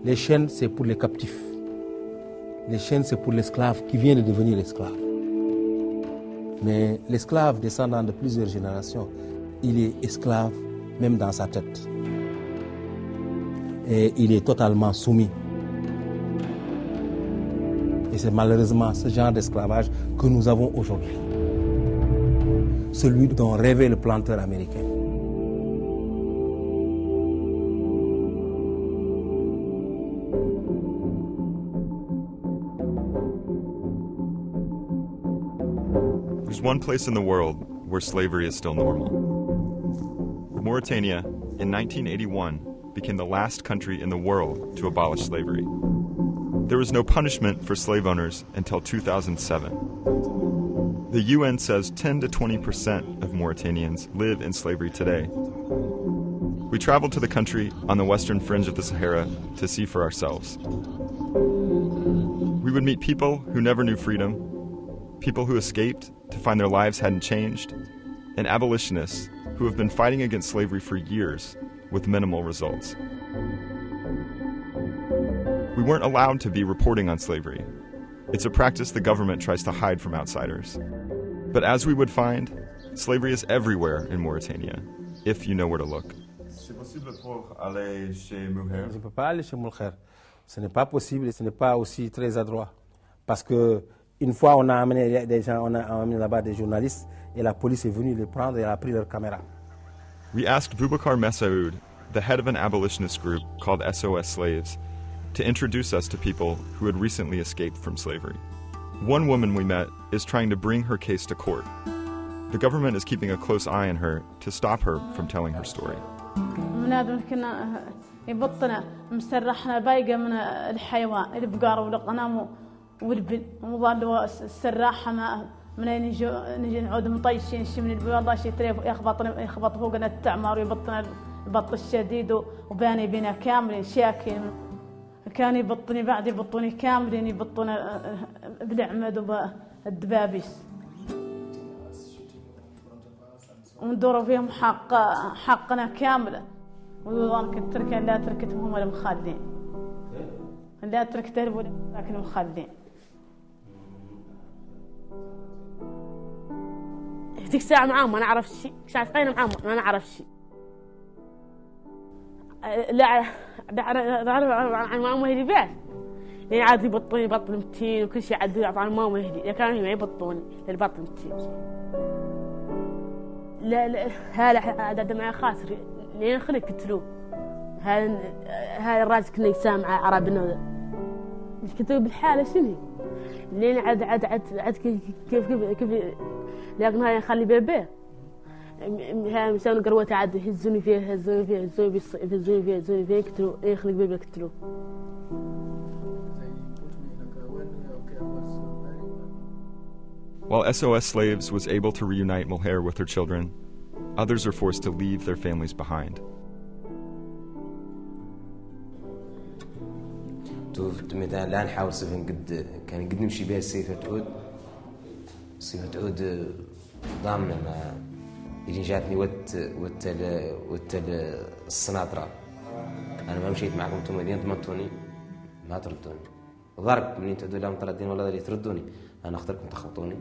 Les chaînes, c'est pour les captifs. Les chaînes, c'est pour l'esclave qui vient de devenir esclave. Mais l'esclave descendant de plusieurs générations, il est esclave même dans sa tête. Et il est totalement soumis. Et c'est malheureusement ce genre d'esclavage que nous avons aujourd'hui. Celui dont rêvait le planteur américain. There's one place in the world where slavery is still normal. Mauritania, in 1981, became the last country in the world to abolish slavery. There was no punishment for slave owners until 2007. The UN says 10 to 20% of Mauritanians live in slavery today. We traveled to the country on the western fringe of the Sahara to see for ourselves. We would meet people who never knew freedom, people who escaped to find their lives hadn't changed, and abolitionists who have been fighting against slavery for years with minimal results. We weren't allowed to be reporting on slavery. It's a practice the government tries to hide from outsiders. But as we would find, slavery is everywhere in Mauritania, if you know where to look. C'est possible pour aller chez Bruger? Je ne peux pas aller chez Bruger. Ce n'est pas possible et ce n'est pas aussi très adroit. Parce que une fois, on a amené des gens, on a amené là-bas des journalistes et la police est venue les prendre et a pris leur caméra. We asked Boubacar Messaoud, the head of an abolitionist group called SOS Slaves, to introduce us to people who had recently escaped from slavery. One woman we met is trying to bring her case to court. The government is keeping a close eye on her to stop her from telling her story. يبطنا مسرحنا بايقة من الحيوان البقار والغنم والبن وظلوا السراحة ما من نجي نعود مطيشين شي من البيض والله شي تريف يخبط فوقنا التعمار ويبطنا البط الشديد وباني بنا كاملين شاكين كان يبطني بعد يبطوني كاملين يبطونا بالعمد وبالدبابيس وندوروا فيهم حقنا كامله ويظن كنت تركه لا تركتهم هم المخالدين لا تركته لكن المخالدين هذيك الساعة معاهم ما نعرف شيء ساعة قينا معاهم ما نعرف شيء لا عن ماما هدي بعد لين عاد يبطوني بطل متين وكل شيء عاد عن ماما هدي كانوا ما يبطوني البطل متين لا هلا عاد معي خاسر لين خلي قتلوه هذا الراجل كنا يسامع عربنا ايش كتبوا بالحاله شنو لين عاد كيف لكن هاي نخلي بيبي هاي مسوي قروه عاد يهزوني فيه قتلوا يخلي بيبي قتلوه. While SOS Slaves was able to reunite Mulher with her children, others are forced to leave their families behind. مثلا الآن نحاول صيفا كان قد نمشي بها الصيفة تعود ضامنة ما اللي جاتني وتل السناطرة أنا ما مشيت معكم انتم مدينة ضمنتوني ما تردوني ضرب منين تعودوا لهم طردين ولا اللي تردوني أنا أختاركم تخبطوني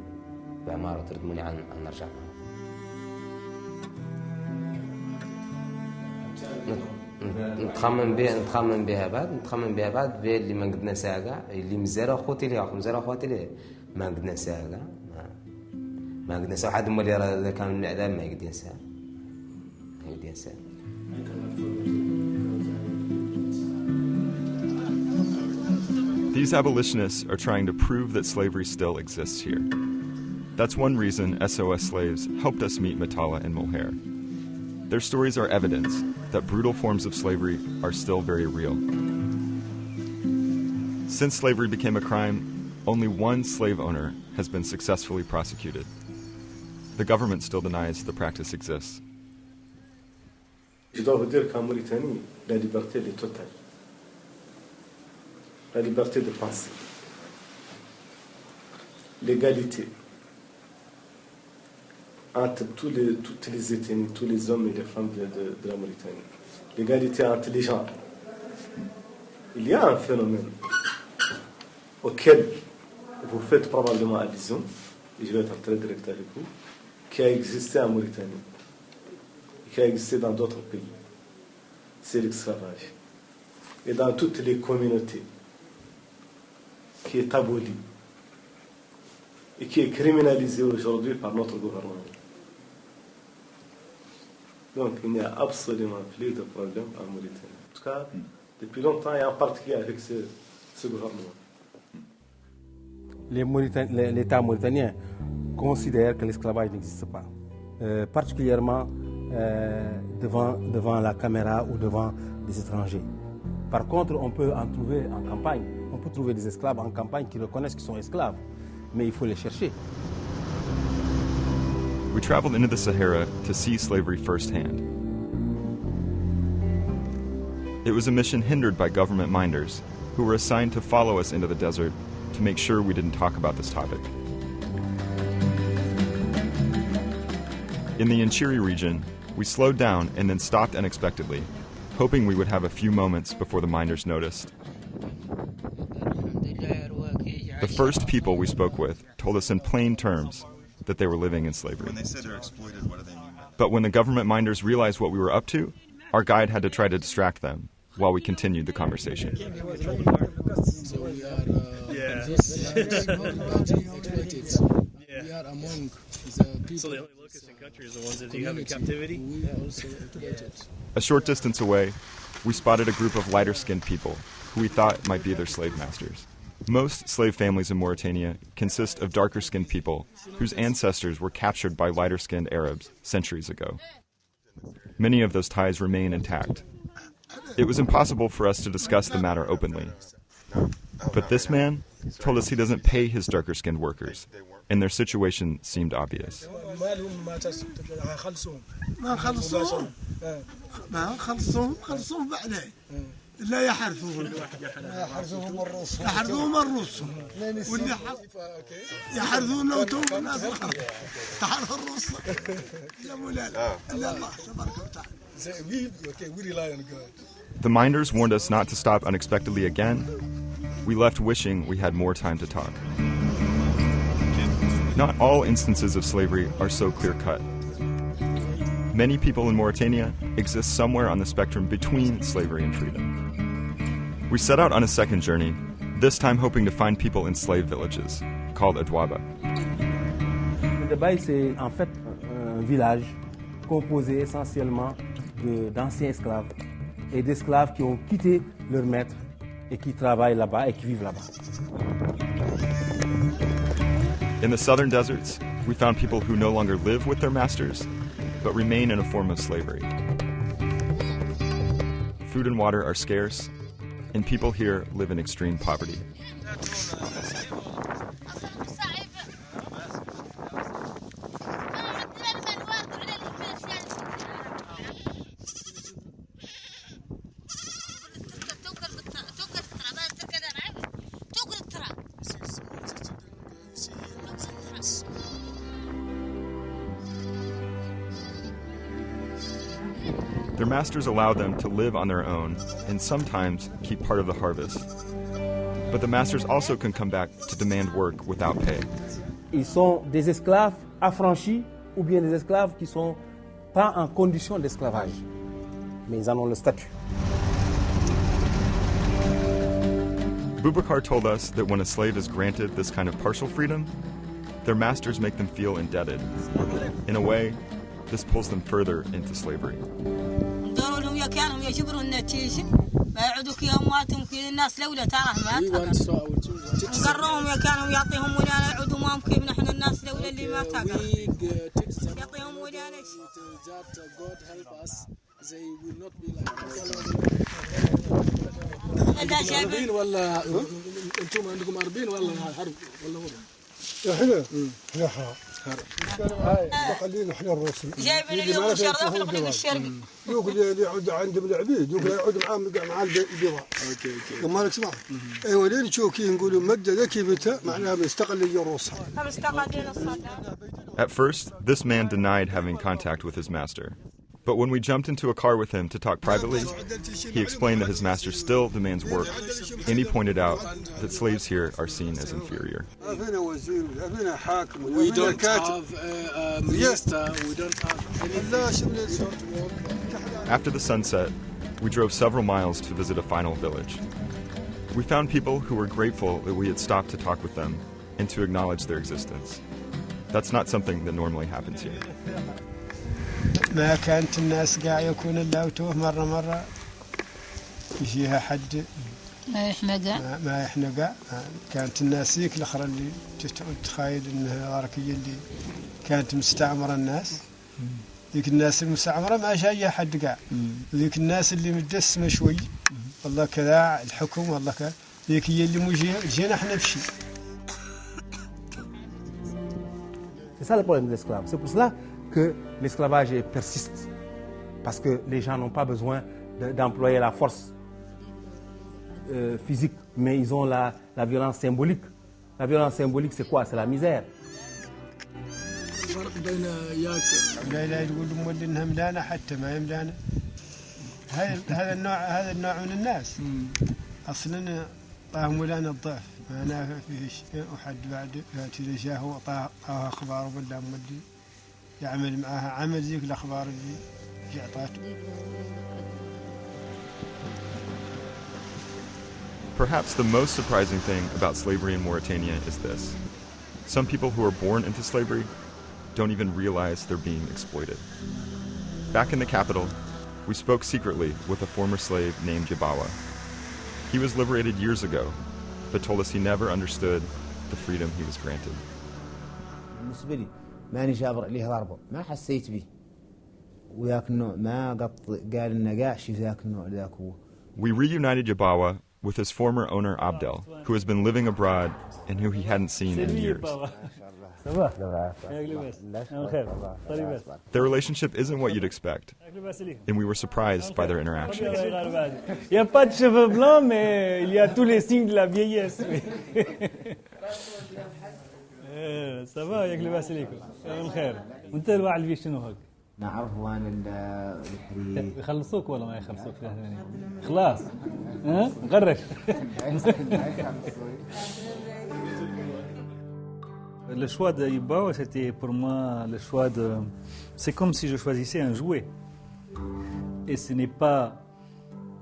بعمارة وتردموني عن نرجع نتخمم بها بعد اللي ما قدنا ساعة اللي مزارع اخوتي لي ما قدنا ساعة ما قدنا ساعة حد اللي اذا كان من الاعلام ما يقدين ساعة These abolitionists are trying to prove that slavery still exists here. That's one reason SOS Slaves helped us meet Matala and Mulher. Their stories are evidence that brutal forms of slavery are still very real. Since slavery became a crime, only one slave owner has been successfully prosecuted. The government still denies the practice exists. Je dois vous dire qu'en Mauritanie, la liberté est totale. La liberté de penser. L'égalité entre toutes les ethnies, tous les hommes et les femmes de la Mauritanie. L'égalité entre les gens. Il y a un phénomène auquel vous faites probablement allusion, et je vais être très direct avec vous, qui a existé en Mauritanie, qui a existé dans d'autres pays. C'est l'esclavage. Et dans toutes les communautés, qui est aboli et qui est criminalisé aujourd'hui par notre gouvernement. Donc il n'y a absolument plus de problème en Mauritanie. En tout cas, depuis longtemps, et en particulier avec ce gouvernement. L'État mauritanien considère que l'esclavage n'existe pas, particulièrement devant la caméra ou devant des étrangers. Par contre, on peut en trouver en campagne. On peut trouver des esclaves en campagne qui reconnaissent qu'ils sont esclaves, mais il faut les chercher. We traveled into the Sahara to see slavery firsthand. It was a mission hindered by government minders who were assigned to follow us into the desert to make sure we didn't talk about this topic. In the Inchiri region, we slowed down and then stopped unexpectedly, hoping we would have a few moments before the minders noticed. The first people we spoke with told us in plain terms that they were living in slavery. When they said they're exploited, what do they mean? But when the government minders realized what we were up to, our guide had to try to distract them while we continued the conversation. So we are exploited. We are among the people. So the only locusts in country is the ones that you have in captivity? We are also exploited. A short distance away, we spotted a group of lighter-skinned people who we thought might be their slave masters. Most slave families in Mauritania consist of darker-skinned people whose ancestors were captured by lighter-skinned Arabs centuries ago. Many of those ties remain intact. It was impossible for us to discuss the matter openly. But this man told us he doesn't pay his darker-skinned workers, and their situation seemed obvious. لا يحرثوهم يحرثوهم الروس واللي يحرثون وتوب الناس تحرث الروس يا مولانا الا الله تبارك وتعالى. The minders warned us not to stop unexpectedly again. We left wishing we had more time to talk. Not all instances of slavery are so clear-cut. Many people in Mauritania exist somewhere on the spectrum between slavery and freedom. We set out on a second journey, this time hoping to find people in slave villages, called Adwaba. Adwaba, c'est en fait un village composé essentiellement d'anciens esclaves et d'esclaves qui ont quitté leur maître et qui travaillent là-bas et qui vivent là-bas. In the southern deserts, we found people who no longer live with their masters, but remain in a form of slavery. Food and water are scarce, and people here live in extreme poverty. Their masters allow them to live on their own and sometimes keep part of the harvest. But the masters also can come back to demand work without pay. Ils sont des esclaves affranchis ou bien des esclaves qui sont pas en condition d'esclavage, mais ils en ont le statut. Boubacar told us that when a slave is granted this kind of partial freedom, their masters make them feel indebted. In a way, this pulls them further into slavery. بقلين احنا الروسي يقول لي يعود عندهم العبيد يقول يعود معاهم مع البيضاء اوكي ما اسمع ايوه لين تشوكي نقولوا مده ذكي بتا معناها مستقليه روسها. At first, this man denied having contact with his master. But when we jumped into a car with him to talk privately, he explained that his master still demands work, and he pointed out that slaves here are seen as inferior. We don't have a minister, we don't have... After the sunset, we drove several miles to visit a final village. We found people who were grateful that we had stopped to talk with them and to acknowledge their existence. That's not something that normally happens here. ما كانت الناس قاع يكون الله وتوه مرة يجيها حد ما يحنقع ما يحنقع كانت الناس ذيك الأخرى اللي تتخيل إنها غاركية اللي كانت مستعمرة الناس ذيك الناس المستعمرة ما جاية حد قاع ذيك الناس اللي متدسمة شوي والله كذا الحكم والله كذا ذيك هي اللي جينا احنا بشي. C'est ça le problème de l'esclave. C'est pour cela que l'esclavage persiste. Parce que les gens n'ont pas besoin d'employer la force physique, mais ils ont la violence symbolique. La violence symbolique, c'est quoi? C'est la misère. لا يقول مولي انها ملانا حتى ما يملانا هذا النوع من الناس اصلا طاهم ولانا الضعف ما نافع فيه شيء وحد بعد ياتي جاه وطاها اخبار ولا مولي يعمل معها عمل ذيك الاخبار اللي جعطاته. Perhaps the most surprising thing about slavery in Mauritania is this. Some people who are born into slavery don't even realize they're being exploited. Back in the capital, we spoke secretly with a former slave named Yabawa. He was liberated years ago, but told us he never understood the freedom he was granted. بالنسبة لي ماني جابر عليه ضربه ما حسيت به وياك النوع ما قال إنه قاعش ذاك النوع ذاك هو. We reunited Yabawa with his former owner Abdel, who has been living abroad and who he hadn't seen in years. Their relationship isn't what you'd expect, and we were surprised by their interaction. Il n'y a pas de cheveux blancs, mais il y a tous les signes de la vieillesse. Ça va, ياك لاباس عليكم؟ بالخير. وانت الواحد اللي شنو هاك؟ نعرف وين الحريق. يخلصوك ولا ما يخلصوك؟ خلاص. ها؟ نغرش. Le choix de Yabawa, c'était pour moi le choix de... C'est comme si je choisissais un jouet. Et ce n'est pas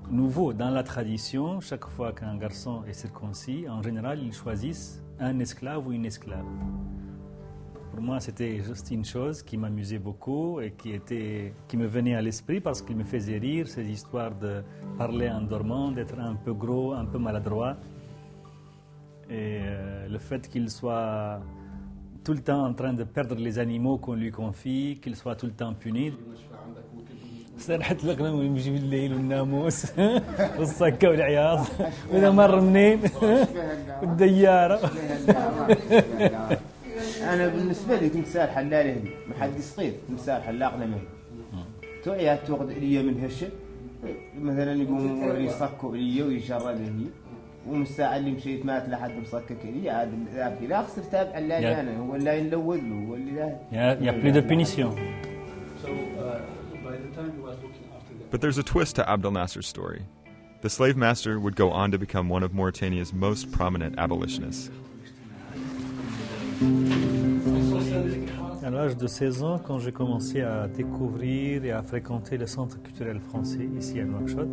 nouveau. Dans la tradition, chaque fois qu'un garçon est circoncis, en général, ils choisissent un esclave ou une esclave. Pour moi, c'était juste une chose qui m'amusait beaucoup et qui me venait à l'esprit parce qu'il me faisait rire, ces histoires de parler en dormant, d'être un peu gros, un peu maladroit. Et le fait qu'il soit tout le temps en train de perdre les animaux qu'on lui confie, qu'il soit tout le temps puni. سرحت الغنم ويمشي بالليل والناموس والصكة والعياط وإذا مر منين والديارة. أنا بالنسبة لي كنت سار حلالة هذي ما حد يسقيط كنت سار حلاق لمه توعيات تأخذ إلي من هالشيء مثلا يقوم يصكوا إلي ويشرد هي ومن الساعة اللي مشيت مات لحد مصكك إلي عاد ذاك لا خسر تابع حلالة أنا هو اللي ينلوذ له هو اللي لا. Il y a plus de punition. But there's a twist to Abdel Nasser's story. The slave master would go on to become one of Mauritania's most prominent abolitionists. À l'âge de 16 ans, quand j'ai commencé à découvrir et à fréquenter le centre culturel français ici à Nouakchott,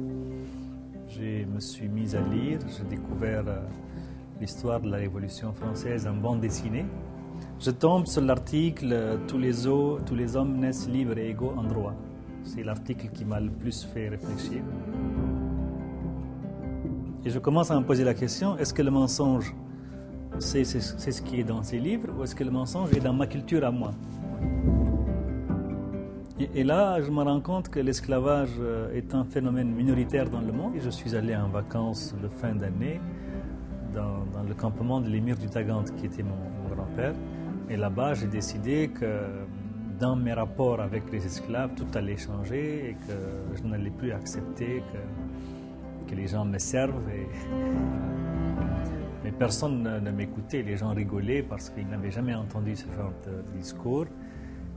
je me suis mis à lire, j'ai découvert l'histoire de la Révolution française en bande dessinée. Je tombe sur l'article « Tous les hommes naissent libres et égaux en droit ». C'est l'article qui m'a le plus fait réfléchir. Et je commence à me poser la question, est-ce que le mensonge, c'est ce qui est dans ces livres, ou est-ce que le mensonge est dans ma culture à moi? Et là, je me rends compte que l'esclavage est un phénomène minoritaire dans le monde. Et je suis allé en vacances de fin d'année dans le campement de l'émir du Tagant, qui était mon grand-père. Et là-bas, j'ai décidé que dans mes rapports avec les esclaves, tout allait changer et que je n'allais plus accepter que les gens me servent. Mais personne ne m'écoutait, les gens rigolaient parce qu'ils n'avaient jamais entendu ce genre de discours.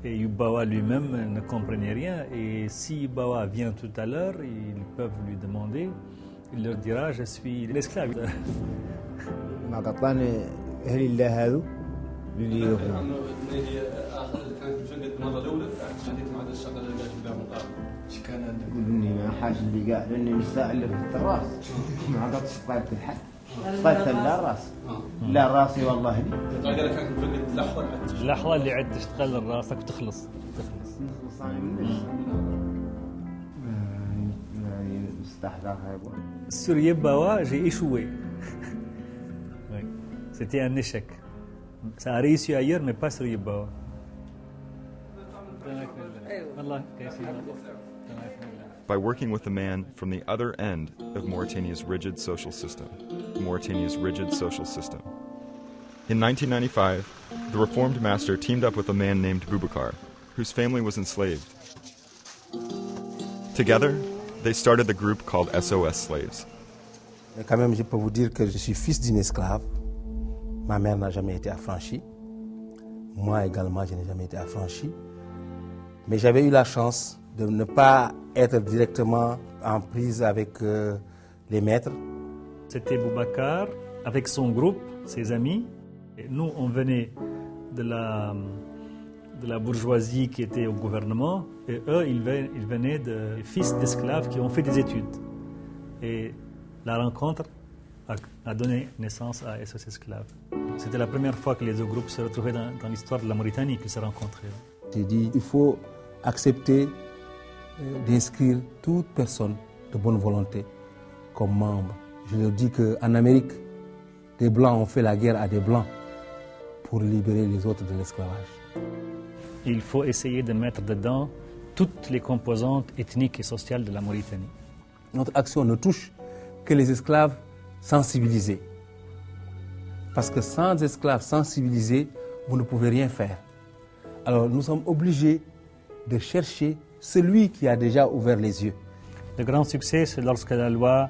Et Yubawa lui-même ne comprenait rien. Et si Yubawa vient tout à l'heure, ils peuvent lui demander. Il leur dira, je suis l'esclave. لا راسي والله لي اللحظة اللي عد تشتغل راسك وتخلص أنا من نفسي مستحضرها يبغى Sur Yebawa, j'ai échoué. Oui. C'était un échec. Ça a réussi ailleurs, mais pas sur Yebawa. By working with a man from the other end of Mauritania's rigid social system. In 1995, the Reformed master teamed up with a man named Boubacar, whose family was enslaved. Together, they started the group called SOS Slaves. Mais quand même, je peux vous dire que je suis fils d'une esclave. Ma mère n'a jamais été affranchie. Moi également, je n'ai jamais été affranchi. Mais j'avais eu la chance de ne pas être directement en prise avec les maîtres. C'était Boubacar avec son groupe, ses amis. Et nous, on venait de la bourgeoisie qui était au gouvernement. Et eux, ils venaient de fils d'esclaves qui ont fait des études. Et la rencontre a donné naissance à SOS Esclaves. C'était la première fois que les deux groupes se retrouvaient dans l'histoire de la Mauritanie qu'ils se rencontraient. J'ai dit, il faut accepter d'inscrire toute personne de bonne volonté comme membre. Je leur dis qu'en Amérique, des Blancs ont fait la guerre à des Blancs pour libérer les autres de l'esclavage. Il faut essayer de mettre dedans toutes les composantes ethniques et sociales de la Mauritanie. Notre action ne touche que les esclaves sensibilisés. Parce que sans esclaves sensibilisés, vous ne pouvez rien faire. Alors nous sommes obligés de chercher celui qui a déjà ouvert les yeux. Le grand succès, c'est lorsque la loi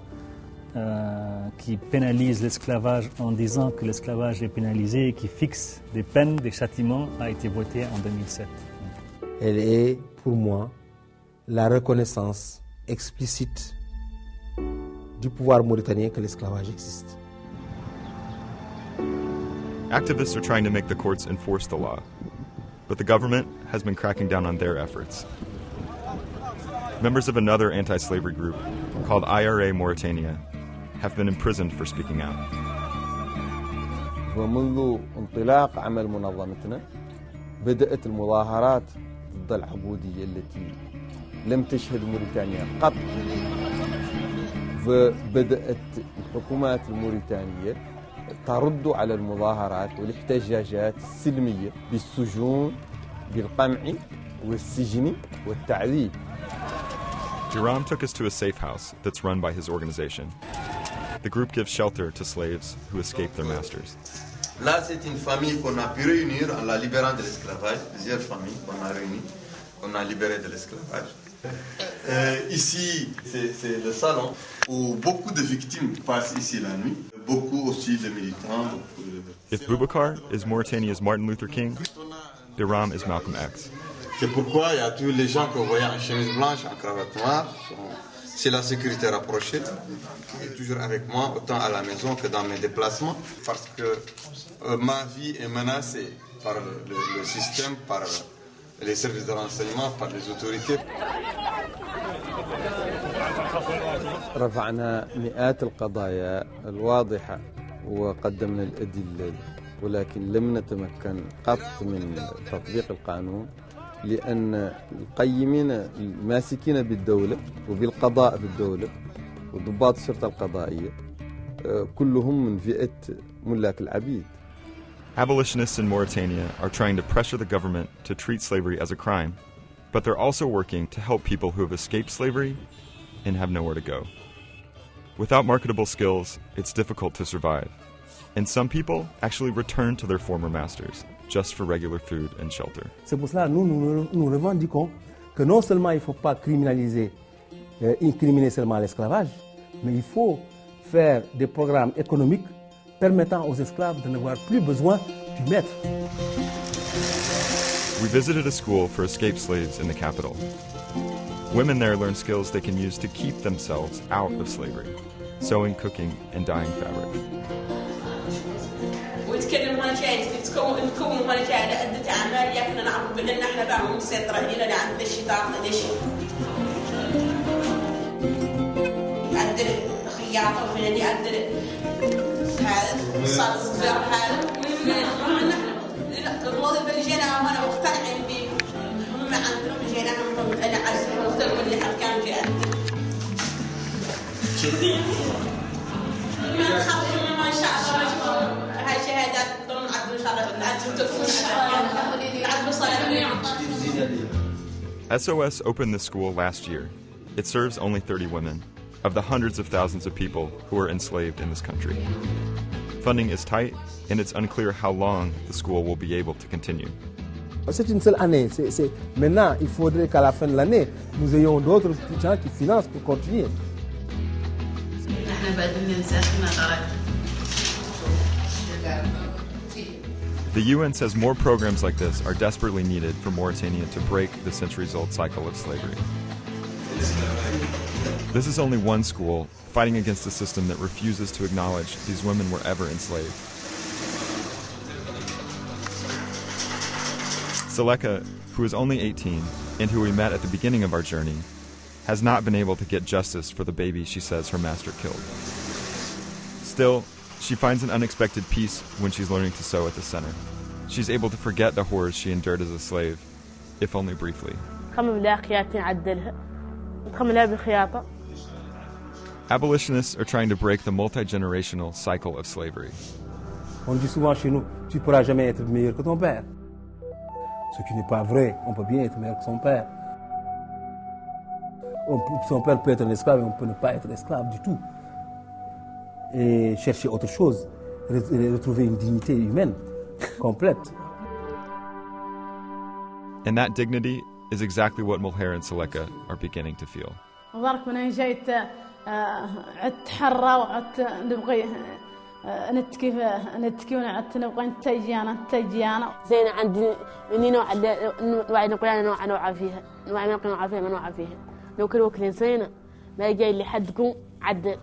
qui pénalise l'esclavage en disant que l'esclavage est pénalisé et qui fixe des peines, des châtiments, a été votée en 2007. Elle est, pour moi, la reconnaissance explicite du pouvoir mauritanien que l'esclavage existe. Activists are trying to make the courts enforce the law, but the government has been cracking down on their efforts. Members of another anti-slavery group, called IRA Mauritania, have been imprisoned for speaking out. ومنذ انطلاق عمل منظمتنا بدأت المظاهرات ضد العبودية التي لم تشهد موريتانيا قط. فبدأت الحكومات الموريتانية ترد على المظاهرات والاحتجاجات السلمية بالسجون بالقمع والسجن والتعذيب. Jerome took us to a safe house that's run by his organization. The group gives shelter to slaves who escape their masters. Là, c'est une famille qu'on a pu réunir en la libérant de l'esclavage. Plusieurs familles qu'on a réunies, qu'on a libérées de l'esclavage. Ici, c'est le salon où beaucoup de victimes passent ici la nuit. Beaucoup aussi de militants. If Boubacar is Mauritania's Martin Luther King, Biram is Malcolm X. C'est pourquoi il y a tous les gens que vous voyez en chemise blanche, en cravate noire. C'est la sécurité rapprochée, qui est toujours avec moi, autant à la maison que dans mes déplacements, parce que ma vie est menacée par le système, par les services de renseignement, par les autorités. رفعنا مئات القضايا الواضحة وقدمنا الأدلة، ولكن لم نتمكن قط من تطبيق القانون، لأن القيمين الماسكين بالدولة وبالقضاء بالدولة وضباط الشرطة القضائية كلهم من فئة ملاك العبيد. Abolitionists in Mauritania are trying to pressure the government to treat slavery as a crime, but they're also working to help people who have escaped slavery and have nowhere to go. Without marketable skills, it's difficult to survive, and some people actually return to their former masters just for regular food and shelter. C'est pour cela que nous revendiquons que non seulement il ne faut pas incriminer seulement l'esclavage, mais il faut faire des programmes économiques permettant aux esclaves de n'avoir plus besoin du maître. We visited a school for escaped slaves in the capital. Women there learn skills they can use to keep themselves out of slavery: sewing, cooking, and dyeing fabric. ويتكلم هنا شيء نكون هنا شيء عدة أعمال يكنا نعرف بأن احنا بقى مسيطرة هنا لعند الشيطان ليش عدل خياطة وفناني عدل هذا صار هذا الوظيفة اللي جينا هنا مقتنعين بيه هم عندهم جينا هم أنا عارفين وقتهم اللي حد كان في عندي كذي ما نخاف ما شاء الله مجموع هاي شهادات ضمن عدل إن شاء الله عدل تكون عدل صالح. SOS opened the school last year. It serves only 30 women, of the hundreds of thousands of people who are enslaved in this country. Funding is tight, and it's unclear how long the school will be able to continue. C'est une seule année. Maintenant, il faudrait qu'à la fin de l'année, nous ayons d'autres gens qui financent pour continuer. The UN says more programs like this are desperately needed for Mauritania to break the centuries-old cycle of slavery. This is only one school fighting against a system that refuses to acknowledge these women were ever enslaved. Seleka, who is only 18 and who we met at the beginning of our journey, has not been able to get justice for the baby she says her master killed. Still, she finds an unexpected peace when she's learning to sew at the center. She's able to forget the horrors she endured as a slave, if only briefly. Abolitionists are trying to break the multi-generational cycle of slavery. On dit souvent chez nous, tu ne pourras jamais être meilleur que ton père. Ce qui n'est pas vrai, on peut bien être meilleur que son père. Son père peut être un esclave et on peut ne pas être esclave du tout. Et chercher autre chose, retrouver une dignité humaine complète. And that dignity is exactly what Mulher and Seleka are beginning to feel. ظرك من جيت عدت حرة وعدت نبغي نتكي ونعدت نبغي نتجيانا زين عندي مني نوع نوع فيها نوع فيها لو كل وكلين زينة ما جاي اللي حدكم عدل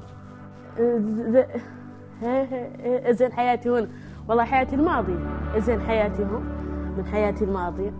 زين حياتي هون والله حياتي الماضية زين حياتي هون من حياتي الماضية